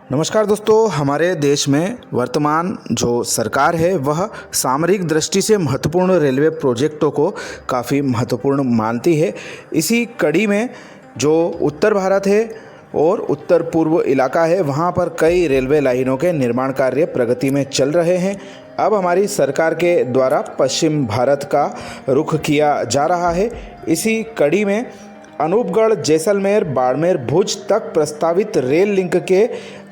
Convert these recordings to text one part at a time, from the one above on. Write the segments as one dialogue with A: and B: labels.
A: नमस्कार दोस्तों, हमारे देश में वर्तमान जो सरकार है वह सामरिक दृष्टि से महत्वपूर्ण रेलवे प्रोजेक्टों को काफ़ी महत्वपूर्ण मानती है। इसी कड़ी में जो उत्तर भारत है और उत्तर पूर्व इलाका है वहाँ पर कई रेलवे लाइनों के निर्माण कार्य प्रगति में चल रहे हैं। अब हमारी सरकार के द्वारा पश्चिम भारत का रुख किया जा रहा है। इसी कड़ी में अनूपगढ़, जैसलमेर, बाड़मेर, भुज तक प्रस्तावित रेल लिंक के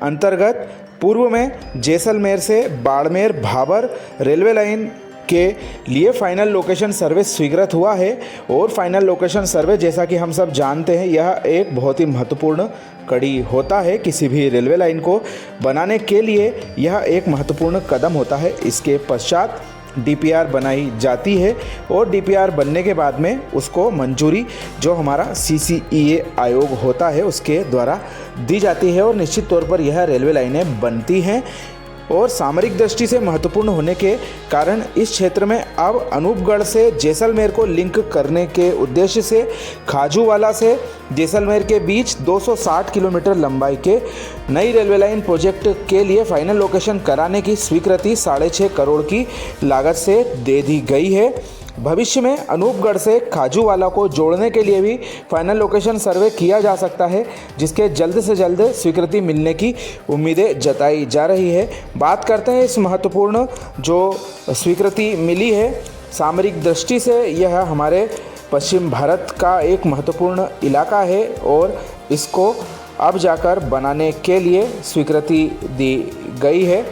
A: अंतर्गत पूर्व में जैसलमेर से बाड़मेर भाबर रेलवे लाइन के लिए फाइनल लोकेशन सर्वे स्वीकृत हुआ है। और फाइनल लोकेशन सर्वे, जैसा कि हम सब जानते हैं, यह एक बहुत ही महत्वपूर्ण कड़ी होता है। किसी भी रेलवे लाइन को बनाने के लिए यह एक महत्वपूर्ण कदम होता है। इसके पश्चात डीपीआर बनाई जाती है और डीपीआर बनने के बाद में उसको मंजूरी जो हमारा सीसीईए आयोग होता है उसके द्वारा दी जाती है और निश्चित तौर पर यह रेलवे लाइनें बनती हैं। और सामरिक दृष्टि से महत्वपूर्ण होने के कारण इस क्षेत्र में अब अनूपगढ़ से जैसलमेर को लिंक करने के उद्देश्य से खाजूवाला से जैसलमेर के बीच 260 किलोमीटर लंबाई के नई रेलवे लाइन प्रोजेक्ट के लिए फाइनल लोकेशन कराने की स्वीकृति 6.5 करोड़ की लागत से दे दी गई है। भविष्य में अनूपगढ़ से खाजूवाला को जोड़ने के लिए भी फाइनल लोकेशन सर्वे किया जा सकता है, जिसके जल्द से जल्द स्वीकृति मिलने की उम्मीदें जताई जा रही है। बात करते हैं इस महत्वपूर्ण जो स्वीकृति मिली है सामरिक दृष्टि से, यह हमारे पश्चिम भारत का एक महत्वपूर्ण इलाका है और इसको अब जाकर बनाने के लिए स्वीकृति दी गई है।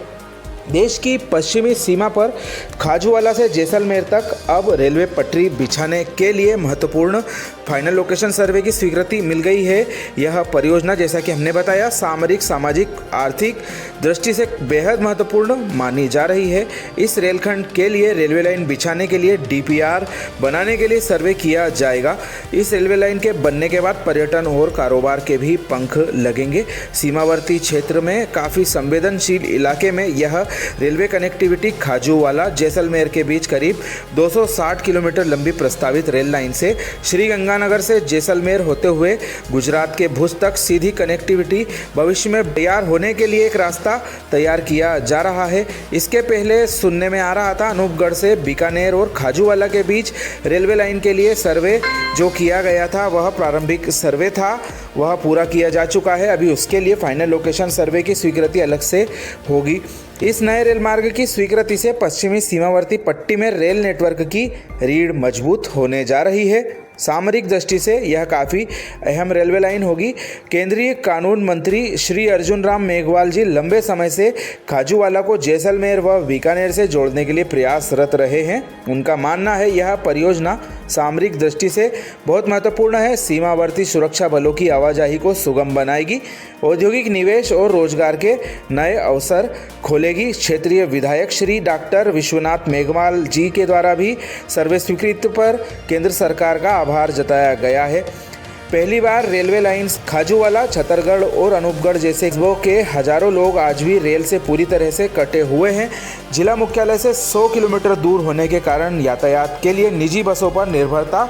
A: देश की पश्चिमी सीमा पर खाजूवाला से जैसलमेर तक अब रेलवे पटरी बिछाने के लिए महत्वपूर्ण फाइनल लोकेशन सर्वे की स्वीकृति मिल गई है। यह परियोजना, जैसा कि हमने बताया, सामरिक, सामाजिक, आर्थिक दृष्टि से बेहद महत्वपूर्ण मानी जा रही है। इस रेलखंड के लिए रेलवे लाइन बिछाने के लिए डीपीआर बनाने के लिए सर्वे किया जाएगा। इस रेलवे लाइन के बनने के बाद पर्यटन और कारोबार के भी पंख लगेंगे। सीमावर्ती क्षेत्र में काफ़ी संवेदनशील इलाके में यह रेलवे कनेक्टिविटी खाजूवाला जैसलमेर के बीच करीब 260 किलोमीटर लंबी प्रस्तावित रेल लाइन से श्रीगंगानगर से जैसलमेर होते हुए गुजरात के भुज तक सीधी कनेक्टिविटी भविष्य में तैयार होने के लिए एक रास्ता तैयार किया जा रहा है। इसके पहले सुनने में आ रहा था अनूपगढ़ से बीकानेर और खाजूवाला के बीच रेलवे लाइन के लिए सर्वे जो किया गया था वह प्रारंभिक सर्वे था, वह पूरा किया जा चुका है। अभी उसके लिए फाइनल लोकेशन सर्वे की स्वीकृति अलग से होगी। इस नए रेल मार्ग की स्वीकृति से पश्चिमी सीमावर्ती पट्टी में रेल नेटवर्क की रीढ़ मजबूत होने जा रही है। सामरिक दृष्टि से यह काफ़ी अहम रेलवे लाइन होगी। केंद्रीय कानून मंत्री श्री अर्जुन राम मेघवाल जी लंबे समय से खाजूवाला को जैसलमेर व बीकानेर से जोड़ने के लिए प्रयासरत रहे हैं। उनका मानना है यह परियोजना सामरिक दृष्टि से बहुत महत्वपूर्ण है। सीमावर्ती सुरक्षा बलों की आवाजाही को सुगम बनाएगी, औद्योगिक निवेश और रोजगार के नए अवसर खोलेगी। क्षेत्रीय विधायक श्री डॉक्टर विश्वनाथ मेघवाल जी के द्वारा भी सर्वे स्वीकृति पर केंद्र सरकार का आभार जताया गया है। पहली बार रेलवे लाइन्स खाजूवाला, छतरगढ़ और अनूपगढ़ जैसे कस्बों के हजारों लोग आज भी रेल से पूरी तरह से कटे हुए हैं। जिला मुख्यालय से 100 किलोमीटर दूर होने के कारण यातायात के लिए निजी बसों पर निर्भरता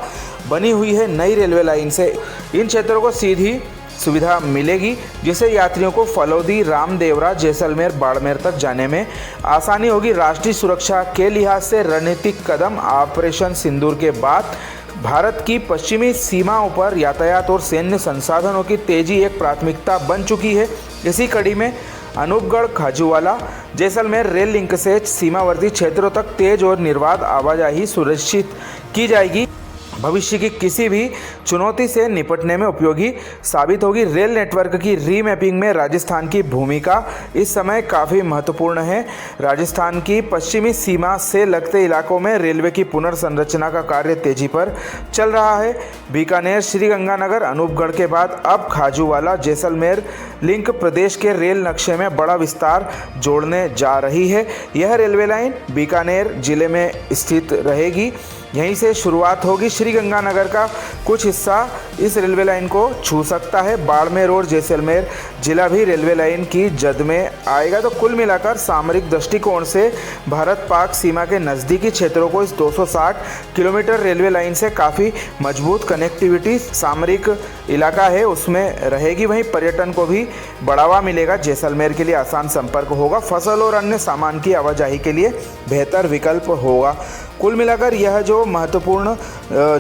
A: बनी हुई है। नई रेलवे लाइन से इन क्षेत्रों को सीधी सुविधा मिलेगी, जिससे यात्रियों को फलौदी, रामदेवरा, जैसलमेर, बाड़मेर तक जाने में आसानी होगी। राष्ट्रीय सुरक्षा के लिहाज से रणनीतिक कदम ऑपरेशन सिंदूर के बाद भारत की पश्चिमी सीमाओं पर यातायात और सैन्य संसाधनों की तेजी एक प्राथमिकता बन चुकी है। इसी कड़ी में अनूपगढ़, खाजूवाला, जैसलमेर रेल लिंक से सीमावर्ती क्षेत्रों तक तेज और निर्बाध आवाजाही सुनिश्चित की जाएगी। भविष्य की किसी भी चुनौती से निपटने में उपयोगी साबित होगी। रेल नेटवर्क की रीमैपिंग में राजस्थान की भूमिका इस समय काफ़ी महत्वपूर्ण है। राजस्थान की पश्चिमी सीमा से लगते इलाकों में रेलवे की पुनर्संरचना का कार्य तेजी पर चल रहा है। बीकानेर, श्रीगंगानगर, अनूपगढ़ के बाद अब खाजूवाला जैसलमेर लिंक प्रदेश के रेल नक्शे में बड़ा विस्तार जोड़ने जा रही है। यह रेलवे लाइन बीकानेर जिले में स्थित रहेगी। यहीं से शुरुआत होगी। श्रीगंगानगर का कुछ हिस्सा इस रेलवे लाइन को छू सकता है। बाड़मेर और जैसलमेर जिला भी रेलवे लाइन की जद में आएगा। तो कुल मिलाकर सामरिक दृष्टिकोण से भारत पाक सीमा के नज़दीकी क्षेत्रों को इस 260 किलोमीटर रेलवे लाइन से काफ़ी मजबूत कनेक्टिविटी सामरिक इलाका है उसमें रहेगी। वहीं पर्यटन को भी बढ़ावा मिलेगा। जैसलमेर के लिए आसान संपर्क होगा। फसल और अन्य सामान की आवाजाही के लिए बेहतर विकल्प होगा। कुल मिलाकर यह जो महत्वपूर्ण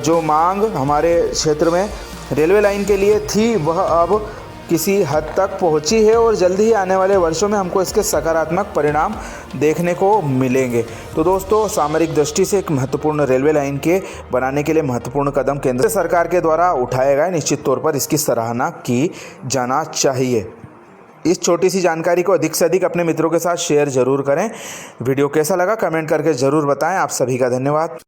A: जो मांग हमारे क्षेत्र में रेलवे लाइन के लिए थी वह अब किसी हद तक पहुंची है और जल्दी ही आने वाले वर्षों में हमको इसके सकारात्मक परिणाम देखने को मिलेंगे। तो दोस्तों, सामरिक दृष्टि से एक महत्वपूर्ण रेलवे लाइन के बनाने के लिए महत्वपूर्ण कदम केंद्र सरकार के द्वारा उठाए गए। निश्चित तौर पर इसकी सराहना की जाना चाहिए। इस छोटी सी जानकारी को अधिक से अधिक अपने मित्रों के साथ शेयर ज़रूर करें। वीडियो कैसा लगा कमेंट करके ज़रूर बताएं। आप सभी का धन्यवाद।